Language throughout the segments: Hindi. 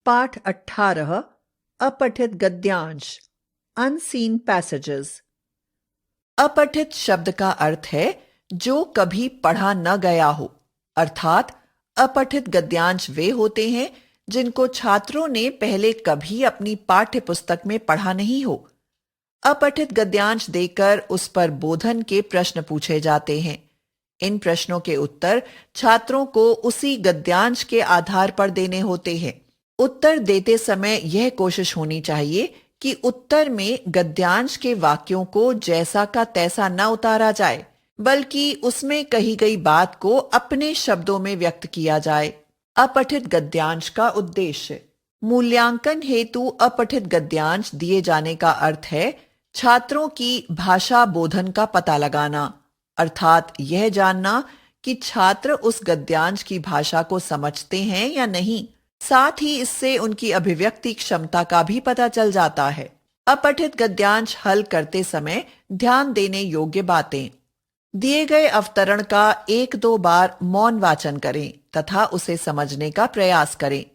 पाठ 18 अपठित गद्यांश अनसीन पैसेजेस। अपठित शब्द का अर्थ है जो कभी पढ़ा न गया हो, अर्थात अपठित गद्यांश वे होते हैं जिनको छात्रों ने पहले कभी अपनी पाठ्य पुस्तक में पढ़ा नहीं हो। अपठित गद्यांश देकर उस पर बोधन के प्रश्न पूछे जाते हैं। इन प्रश्नों के उत्तर छात्रों को उसी गद्यांश के आधार पर देने होते हैं। उत्तर देते समय यह कोशिश होनी चाहिए कि उत्तर में गद्यांश के वाक्यों को जैसा का तैसा न उतारा जाए, बल्कि उसमें कही गई बात को अपने शब्दों में व्यक्त किया जाए। अपठित गद्यांश का उद्देश्य। मूल्यांकन हेतु अपठित गद्यांश दिए जाने का अर्थ है छात्रों की भाषा बोधन का पता लगाना, अर्थात यह जानना कि छात्र उस गद्यांश की भाषा को समझते हैं या नहीं। साथ ही इससे उनकी अभिव्यक्ति क्षमता का भी पता चल जाता है। अपठित गद्यांश हल करते समय ध्यान देने योग्य बातें। दिए गए अवतरण का 1-2 बार मौन वाचन करें तथा उसे समझने का प्रयास करें।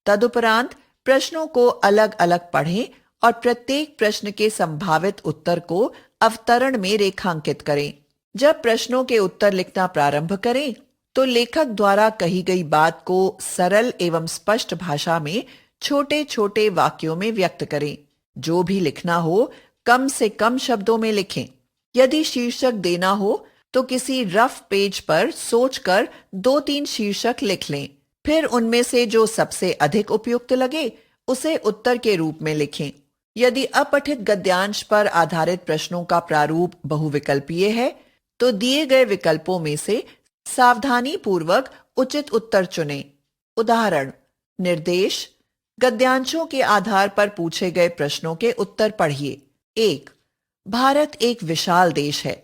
तदुपरांत प्रश्नों को अलग अलग पढ़ें और प्रत्येक प्रश्न के संभावित उत्तर को अवतरण में रेखांकित करें। जब प्रश्नों के उत्तर लिखना प्रारंभ करें तो लेखक द्वारा कही गई बात को सरल एवं स्पष्ट भाषा में छोटे छोटे वाक्यों में व्यक्त करें। जो भी लिखना हो कम से कम शब्दों में लिखें। यदि शीर्षक देना हो तो किसी रफ पेज पर सोचकर 2-3 शीर्षक लिख लें। फिर उनमें से जो सबसे अधिक उपयुक्त लगे उसे उत्तर के रूप में लिखें। यदि अपठित गद्यांश पर आधारित प्रश्नों का प्रारूप बहुविकल्पीय है तो दिए गए विकल्पों में से सावधानी पूर्वक उचित उत्तर चुनें। उदाहरण निर्देश। गद्यांशों के आधार पर पूछे गए प्रश्नों के उत्तर पढ़िए। 1. भारत एक विशाल देश है।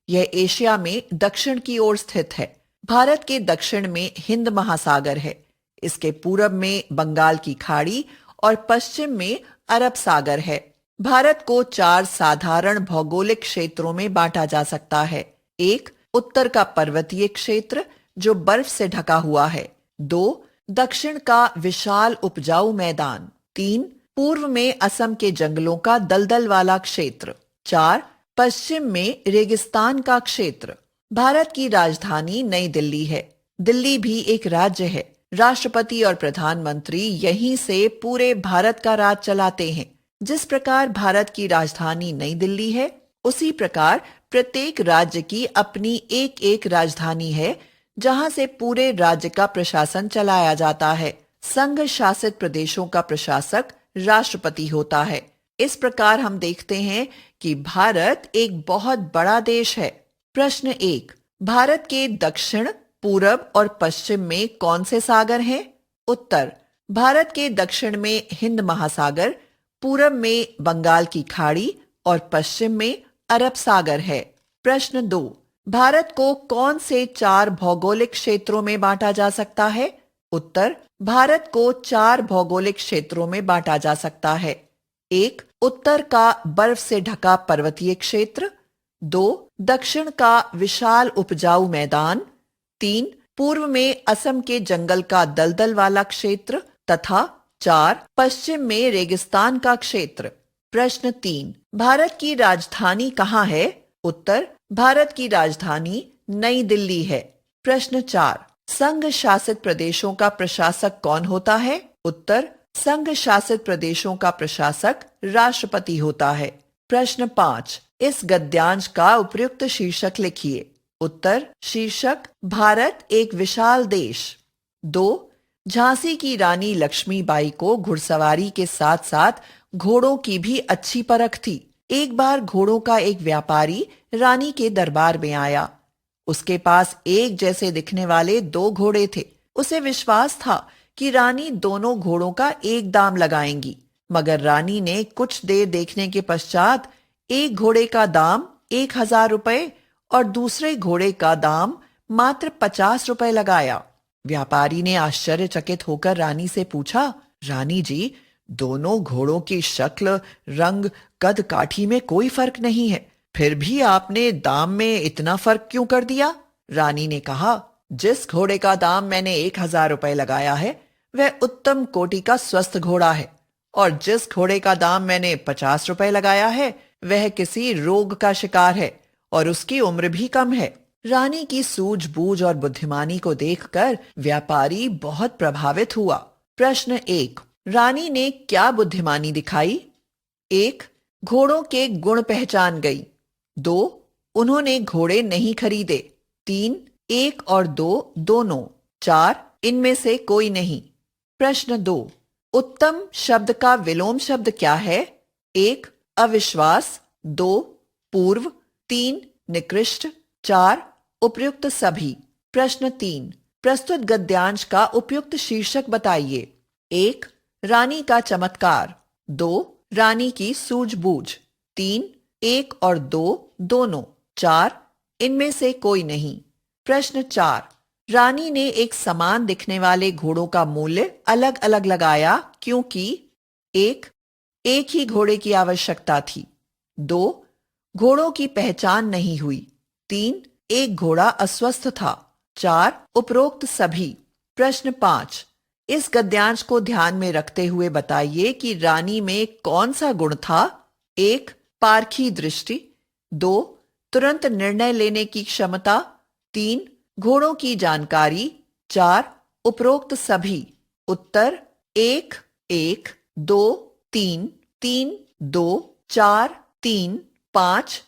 यह एशिया में दक्षिण की ओर स्थित है। भारत के दक्षिण में हिंद महासागर है। इसके पूरब में बंगाल की खाड़ी और पश्चिम में अरब सागर है। भारत को 4 साधारण भौगोलिक क्षेत्रों में बांटा जा सकता है। 1. उत्तर का पर्वतीय क्षेत्र जो बर्फ से ढका हुआ है। 2. दक्षिण का विशाल उपजाऊ मैदान। 3. पूर्व में असम के जंगलों का दलदल वाला क्षेत्र। 4. पश्चिम में रेगिस्तान का क्षेत्र। भारत की राजधानी नई दिल्ली है। दिल्ली भी एक राज्य है। राष्ट्रपति और प्रधानमंत्री यहीं से पूरे भारत का राज चलाते हैं। जिस प्रकार भारत की राजधानी नई दिल्ली है, उसी प्रकार प्रत्येक राज्य की अपनी एक एक राजधानी है जहां से पूरे राज्य का प्रशासन चलाया जाता है। संघ शासित प्रदेशों का प्रशासक राष्ट्रपति होता है। इस प्रकार हम देखते हैं कि भारत एक बहुत बड़ा देश है। प्रश्न 1. भारत के दक्षिण, पूरब और पश्चिम में कौन से सागर हैं? उत्तर. भारत के दक्षिण में हिंद महासागर, पूरब में बंगाल की खाड़ी और पश्चिम में अरब सागर है। प्रश्न 2. भारत को कौन से 4 भौगोलिक क्षेत्रों में बांटा जा सकता है? उत्तर. भारत को 4 भौगोलिक क्षेत्रों में बांटा जा सकता है। 1. उत्तर का बर्फ से ढका पर्वतीय क्षेत्र। 2. दक्षिण का विशाल उपजाऊ मैदान। 3. पूर्व में असम के जंगल का दलदल वाला क्षेत्र तथा 4. पश्चिम में रेगिस्तान का क्षेत्र। प्रश्न 3. भारत की राजधानी कहाँ है? उत्तर. भारत की राजधानी नई दिल्ली है। प्रश्न 4. संघ शासित प्रदेशों का प्रशासक कौन होता है? उत्तर. संघ शासित प्रदेशों का प्रशासक राष्ट्रपति होता है। प्रश्न 5. इस गद्यांश का उपयुक्त शीर्षक लिखिए। उत्तर. शीर्षक भारत एक विशाल देश। 2. झांसी की रानी लक्ष्मीबाई को घुड़सवारी के साथ साथ घोड़ों की भी अच्छी परख थी। एक बार घोड़ों का एक व्यापारी रानी के दरबार में आया। उसके पास एक जैसे दिखने वाले 2 घोड़े थे। उसे विश्वास था कि रानी दोनों घोड़ों का एक दाम लगाएंगी, मगर रानी ने कुछ देर देखने के पश्चात एक घोड़े का दाम 1000 रुपए और दूसरे घोड़े का दाम मात्र 50 रुपए लगाया। व्यापारी ने आश्चर्यचकित होकर रानी से पूछा, रानी जी, दोनों घोड़ों की शक्ल, रंग, कद काठी में कोई फर्क नहीं है, फिर भी आपने दाम में इतना फर्क क्यों कर दिया? रानी ने कहा, जिस घोड़े का दाम मैंने 1000 रुपए लगाया है वह उत्तम कोटि का स्वस्थ घोड़ा है और जिस घोड़े का दाम मैंने 50 रुपए लगाया है वह किसी रोग का शिकार है और उसकी उम्र भी कम है। रानी की सूझबूझ और बुद्धिमानी को देखकर व्यापारी बहुत प्रभावित हुआ। प्रश्न 1। रानी ने क्या बुद्धिमानी दिखाई? 1। घोड़ों के गुण पहचान गई। 2। उन्होंने घोड़े नहीं खरीदे। 3। 1 और 2 दोनों। 4। इनमें से कोई नहीं। प्रश्न 2। उत्तम शब्द का विलोम शब्द क्या है? 1। अविश्वास। 2। पूर्व। 3। निकृष्ट। 4। उपयुक्त सभी। प्रश्न 3। प्रस्तुत गद्यांश का उपयुक्त शीर्षक बताइए। 1। रानी का चमत्कार। 2। रानी की सूझबूझ। 3। 1 और 2 दोनों। 4। इनमें से कोई नहीं। प्रश्न 4। रानी ने एक समान दिखने वाले घोड़ों का मूल्य अलग अलग लगाया क्योंकि 1। एक ही घोड़े की आवश्यकता थी। 2। घोड़ों की पहचान नहीं हुई। 3। एक घोड़ा अस्वस्थ था। 4। उपरोक्त सभी। प्रश्न 5। इस गद्यांश को ध्यान में रखते हुए बताइए कि रानी में कौन सा गुण था? 1। पारखी दृष्टि। 2। तुरंत निर्णय लेने की क्षमता। 3। घोड़ों की जानकारी। 4। उपरोक्त सभी। उत्तर 1 1 2 3 3 2 4 3 5